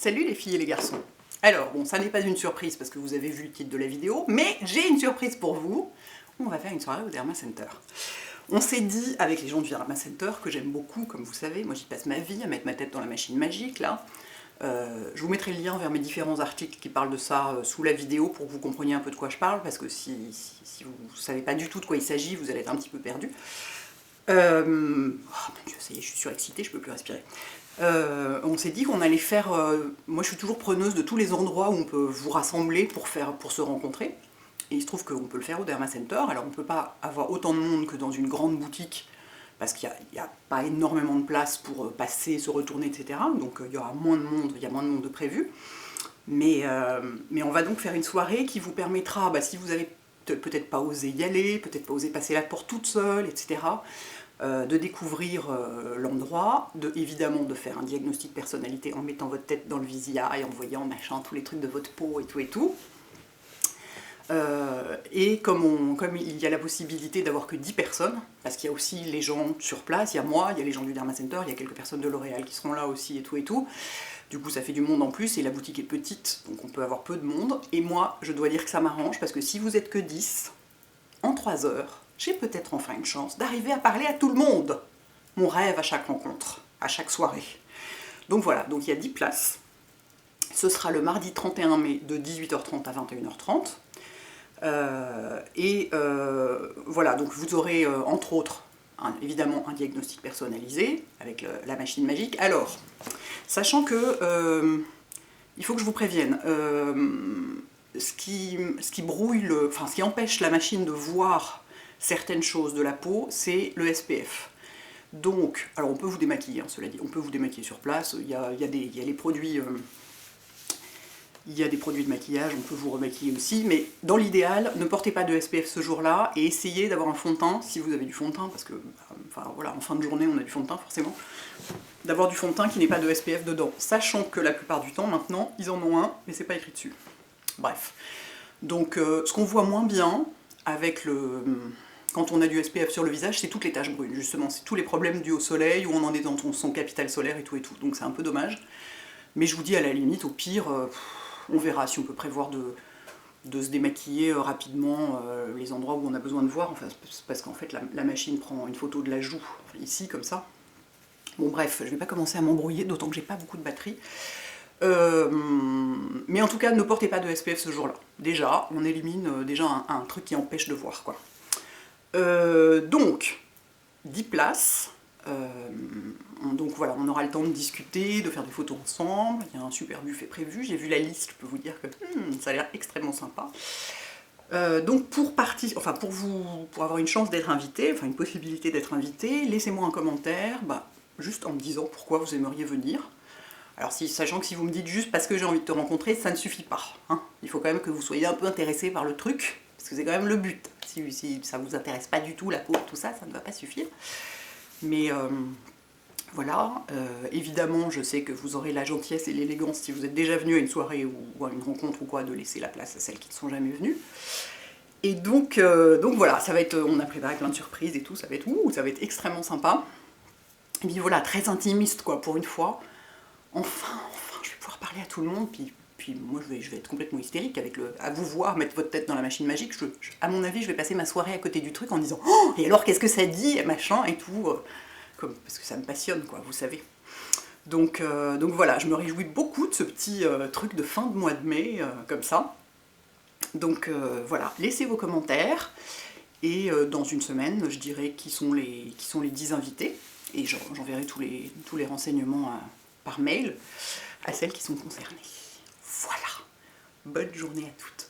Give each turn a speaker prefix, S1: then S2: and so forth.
S1: Salut les filles et les garçons. Alors, bon, ça n'est pas une surprise parce que vous avez vu le titre de la vidéo, mais j'ai une surprise pour vous. On va faire une soirée au Derma Center. On s'est dit avec les gens du Derma Center que j'aime beaucoup, comme vous savez, moi j'y passe ma vie à mettre ma tête dans la machine magique, là. Je vous mettrai le lien vers mes différents articles qui parlent de ça sous la vidéo pour que vous compreniez un peu de quoi je parle, parce que si vous ne savez pas du tout de quoi il s'agit, vous allez être un petit peu perdu. Oh mon Dieu, ça y est, je suis surexcitée, je peux plus respirer. On s'est dit qu'on allait faire... moi je suis toujours preneuse de tous les endroits où on peut vous rassembler pour se rencontrer. Et il se trouve qu'on peut le faire au Derma Center. Alors on ne peut pas avoir autant de monde que dans une grande boutique, parce qu'il n'y a pas énormément de place pour passer, se retourner, etc. Donc il y aura moins de monde, il y a moins de monde de prévu. Mais on va donc faire une soirée qui vous permettra, si vous avez peut-être pas osé y aller, peut-être pas osé passer la porte toute seule, etc., de découvrir l'endroit, évidemment de faire un diagnostic personnalité en mettant votre tête dans le visière et en voyant machin, tous les trucs de votre peau et tout et tout. Et comme il y a la possibilité d'avoir que 10 personnes, parce qu'il y a aussi les gens sur place, il y a moi, il y a les gens du Derma Center, il y a quelques personnes de L'Oréal qui seront là aussi et tout, du coup ça fait du monde en plus et la boutique est petite, donc on peut avoir peu de monde, et moi je dois dire que ça m'arrange, parce que si vous êtes que 10, en 3 heures, j'ai peut-être enfin une chance d'arriver à parler à tout le monde. Mon rêve à chaque rencontre, à chaque soirée. Donc voilà, donc il y a 10 places. Ce sera le mardi 31 mai de 18h30 à 21h30. Voilà, donc vous aurez entre autres, évidemment, un diagnostic personnalisé avec la machine magique. Alors, sachant que, il faut que je vous prévienne, ce qui brouille, ce qui empêche la machine de voir certaines choses de la peau, c'est le SPF. Donc, alors on peut vous démaquiller, hein, cela dit, on peut vous démaquiller sur place, il y a les produits... il y a des produits de maquillage, on peut vous remaquiller aussi, mais dans l'idéal, ne portez pas de SPF ce jour-là et essayez d'avoir un fond de teint, si vous avez du fond de teint, parce que, enfin voilà, en fin de journée on a du fond de teint forcément, d'avoir du fond de teint qui n'est pas de SPF dedans, sachant que la plupart du temps, maintenant, ils en ont un, mais c'est pas écrit dessus. Bref. Donc, ce qu'on voit moins bien avec quand on a du SPF sur le visage, c'est toutes les taches brunes, justement, c'est tous les problèmes dus au soleil, où on en est dans son capital solaire et tout, donc c'est un peu dommage. Mais je vous dis, à la limite, au pire, on verra si on peut prévoir de se démaquiller rapidement les endroits où on a besoin de voir, enfin, parce qu'en fait la machine prend une photo de la joue, ici, comme ça. Bon bref, je vais pas commencer à m'embrouiller, d'autant que j'ai pas beaucoup de batterie. Mais en tout cas, ne portez pas de SPF ce jour-là. Déjà, on élimine déjà un truc qui empêche de voir, quoi. Donc, 10 places. Donc voilà, on aura le temps de discuter, de faire des photos ensemble, il y a un super buffet prévu, j'ai vu la liste, je peux vous dire que ça a l'air extrêmement sympa. Donc pour avoir une chance d'être invité, enfin une possibilité d'être invité, laissez-moi un commentaire, juste en me disant pourquoi vous aimeriez venir. Alors sachant que si vous me dites juste parce que j'ai envie de te rencontrer, ça ne suffit pas, hein. Il faut quand même que vous soyez un peu intéressé par le truc, parce que c'est quand même le but. Si ça vous intéresse pas du tout, la peau, tout ça, ça ne va pas suffire. Mais voilà, évidemment, je sais que vous aurez la gentillesse et l'élégance, si vous êtes déjà venu à une soirée ou à une rencontre ou quoi, de laisser la place à celles qui ne sont jamais venues. Et donc voilà, ça va être, on a préparé plein de surprises et tout, ça va être extrêmement sympa. Et puis voilà, très intimiste quoi, pour une fois. Enfin, je vais pouvoir parler à tout le monde, puis moi je vais être complètement hystérique à vous voir mettre votre tête dans la machine magique. À mon avis, je vais passer ma soirée à côté du truc en disant « Oh, et alors qu'est-ce que ça dit ?» machin et tout, parce que ça me passionne, quoi, vous savez. Donc voilà, je me réjouis beaucoup de ce petit truc de fin de mois de mai, comme ça. Donc voilà, laissez vos commentaires, et dans une semaine, je dirai qui sont les 10 invités, et j'enverrai tous les renseignements par mail à celles qui sont concernées. Voilà, bonne journée à toutes.